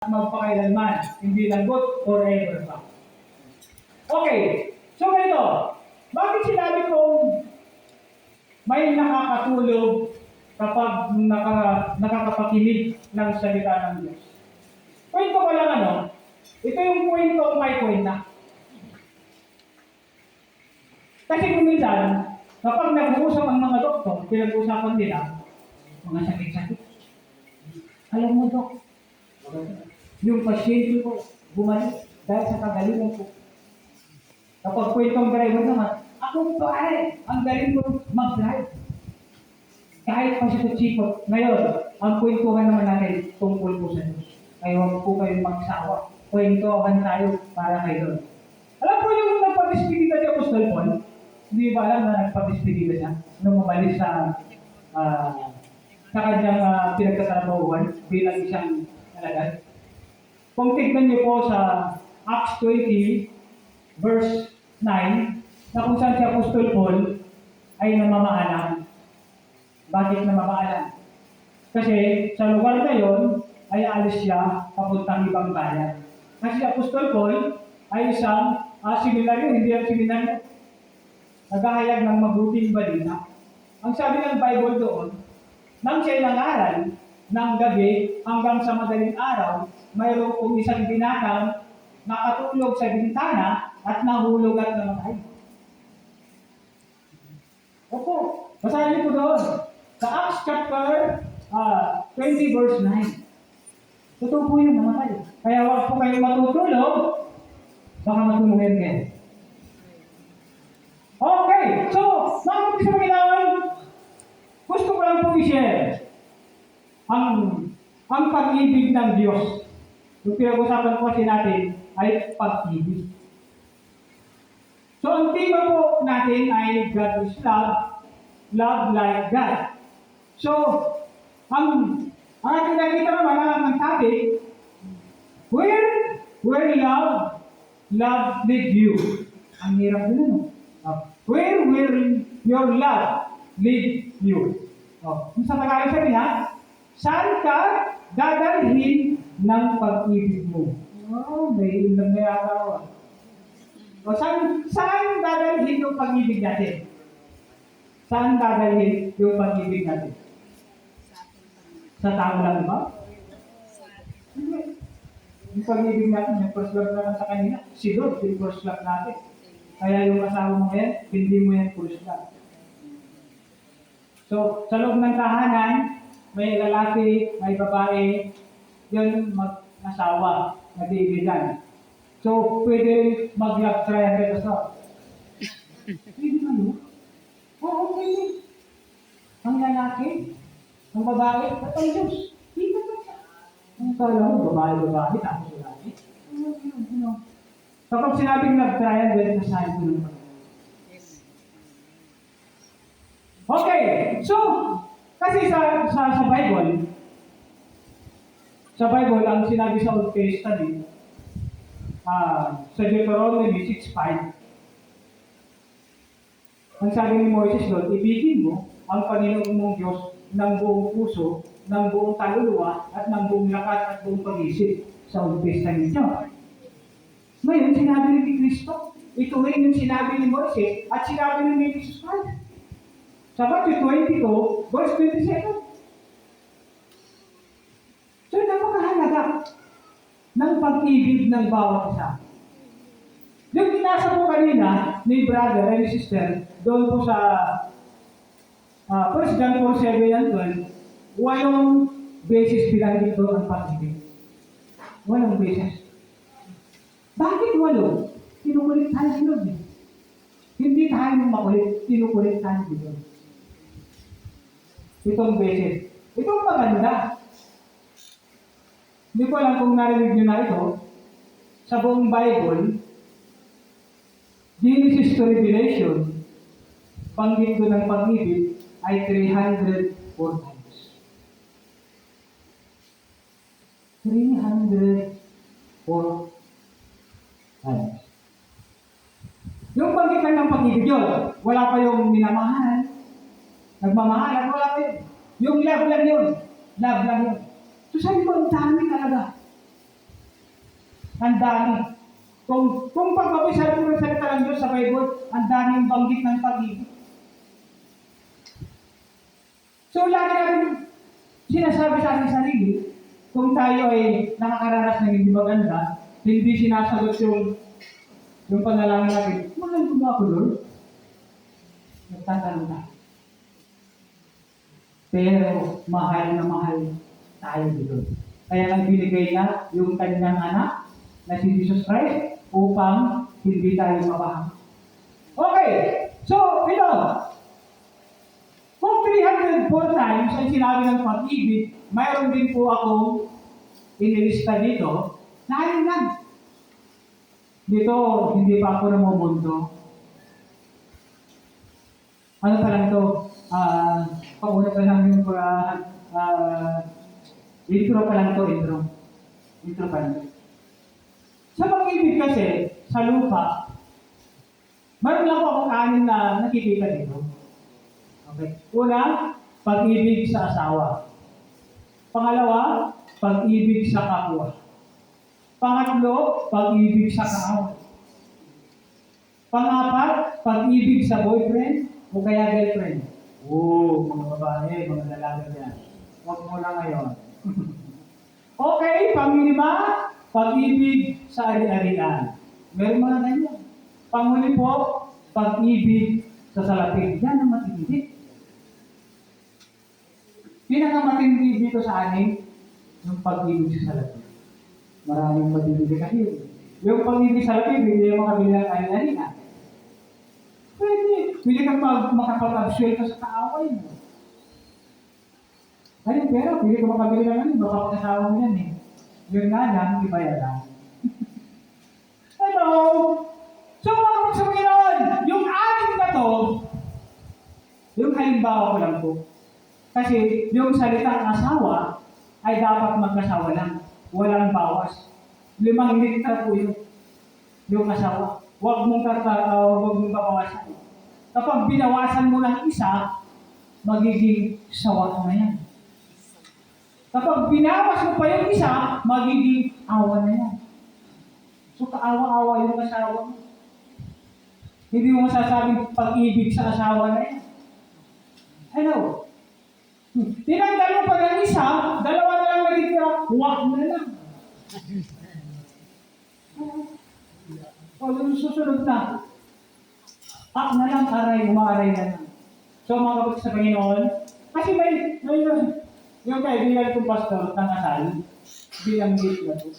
magpakailanman, hindi lagot forever pa. Okay, so ganito, bakit sinabi kong may nakakatulog kapag nakakapakinig ng salita ng Diyos? Kwento ko lang ito yung kwento may kwenta. Kasi kung minsan, kapag nag-uusap ang mga doktor, pinag-usapan nila, mga sakit-sakit. Alam mo, Dok, yung pasyente ko bumalik dahil sa kagalingan ko. Kapag kwentong driver naman, ako ang galing ko mag-drive. Kahit pa siya sikot. Ngayon, ang kwentuhan naman natin tungkol po sa Diyos. Kaya huwag po kayong magsawa. Kwentuhan tayo para kayo. Alam po yung nagpag-ispirita si Apostol Paul? Hindi ba alam na nagpag-ispirita siya nung umalis sa kanyang pinagtatrabahuan bilang isang alagad? Kung tignan niyo po sa Acts 20, verse 9, na kung saan si Apostol Paul ay namamaalam. Bakit namamaalam? Kasi sa lugar na yon ay alis siya papuntang ibang bayan. Kasi si Apostol Paul ay isang seminaryo, hindi ang seminaryo. Naghahayag ng mabuting balita. Ang sabi ng Bible doon, nang siya'y nangaral ng gabi hanggang sa madaling araw, mayroon kong isang binatang nakatulog sa bintana at nahulog at namatay. Opo, basahin niyo po doon. Sa Acts chapter 20 verse 9. Totoo po yun, namatay. Kaya wag po kayong matutulog, baka matulungin kayo. Okay, so, mga gusto kailangan, gusto ko lang po i-share ang pag-ibig ng Diyos. Yung pinag-usapan po kasi natin ay pag-ibig. So, ang tema po natin ay God is love, love like God. So, ang ating nakita naman ang topic, where love lead you. Ang hirap din where will your love lead you? Kung sa Tagalog sabi niya, saan ka dadalhin ng pag-ibig mo? May ilang na yata. Saan dadalhin yung pag-ibig natin? Saan dadalhin yung pag-ibig natin? Sa tao lang ba? Hindi. Yung pag-ibig natin, yung first love naman sa kanina, si Lord, yung first love natin. Kaya yung asawa mo yan, hindi mo yan first love. So, sa loob ng tahanan, may lalaki, may babae, yun mag-asawa, nag-iibigan. So, pwede mag-love triangle sa pwede na yun? Oo, pwede. Ang lalaki, ang babae, at ang Diyos. Hindi na siya. Ang kala mo, babae, tapos lalaki. Kapag sinabing love triangle, nasahin ko naman. Okay, so, kasi sa Bible, ang sinabi sa Old Testament, sa Deuteronomy 6:5, ang sabi ni Moises doon, ibigin mo ang Panginoon mong Diyos ng buong puso, ng buong kaluluwa, at ng buong lakas at buong pag-isip sa Old Testament niyo. Ngayon, sinabi ni Kristo, ito rin yung sinabi ni Moises at sinabi ni Jesus Christ. Sa Matthew 22, verse 27. So, napakahalaga ng pag-ibig ng bawat isa. Yung binasa po kanina ni brother and sister, doon po sa 1 John 4:7 and 12, 8 beses binanggit doon ang pag-ibig. 8 beses. Bakit 8? Tinukulit tayo si Lord. Hindi tayo makulit, tinukulit tayo si Lord. 7 beses. Itong maganda. Hindi ko alam kung narinig nyo na ito. Sa buong Bible, Genesis to Revelation, banggit ko ng pag-ibig ay 304 times. 304 times. Yung banggit lang ng pag-ibig yun, wala pa yung minamahal, nagmamahalan, wala pa yun. Yung love lang yun. Love lang yun. So sabi ko, ang dami talaga. Ang dami. Kung pag-mabisa po ng salita ng Diyos sa Bible, ang daming banggit ng pag-ibig. So, lagi natin sinasabi sa ating sarili, kung tayo ay nakakaranas ng hindi maganda, hindi sinasagot yung panalangin natin, mahal ko ba ako, Lord? Nagtatanong na. Pero mahal na mahal tayo dito. Kaya nang binigay na yung kanyang anak na si Jesus Christ upang hindi tayo mapahama. Okay, so ito, kung 304 times ang sinabi ng pag-ibig, mayroon din po akong inilista dito na ayun lang. Dito, hindi pa ako namumundo. Ano pa lang ito? Pauna pa lang yung intro pa lang ito, intro. Intro pa lang. Sa pag-ibig kasi, sa lupa, mayroon lang po akong anin na nakikita dito. Okay. Una, pag-ibig sa asawa. Pangalawa, pag-ibig sa kapwa. Pangatlo, pag-ibig sa kaaway. Pangapat, pag-ibig sa boyfriend o kaya girlfriend. Mga babae, mga lalaki yan. Huwag mo na ngayon. Okay, panglima, pag-ibig sa ari-arian. Meron mga ganyan. Panghuli po, pag-ibig sa salapin. Yan ang matindi. Pinakamatindi dito sa anin, yung pag-ibig sa salapin. Maraming matindi kasi. Yung pag-ibig sa salapin, hindi yung makabili ng ari-arian. Pwede. Pwede kang makapag-absuel ka sa kaaway mo. Ayun, pero pwede kang makabili ng ano, makapag-asawa mo yan eh. Yun nga lang, iba yan lang. Hello! So, mga sa Panginoon, yung anim na to, yung halimbawa ko lang po. Kasi yung salitang asawa ay dapat magkasawa lang. Walang bawas. 5 liter po yung asawa. Huwag mong babawasan. Kapag binawasan mo ng isa, magiging sawa ka na yan. Kapag binawas mo pa yung isa, magiging awa na yan. So, kaawa-awa yung asawa mo. Hindi mo masasabing pag-ibig sa asawa na yan. Hello? Tinanggal mo pa ng isa, 2 na lang natitira, huwag na lang. O, yung susunod na. Na lang, umaaray na lang. So, mga kapatid sa Panginoon, kasi may yung kaibigan kong pastor, tangasal, bilang gate na to.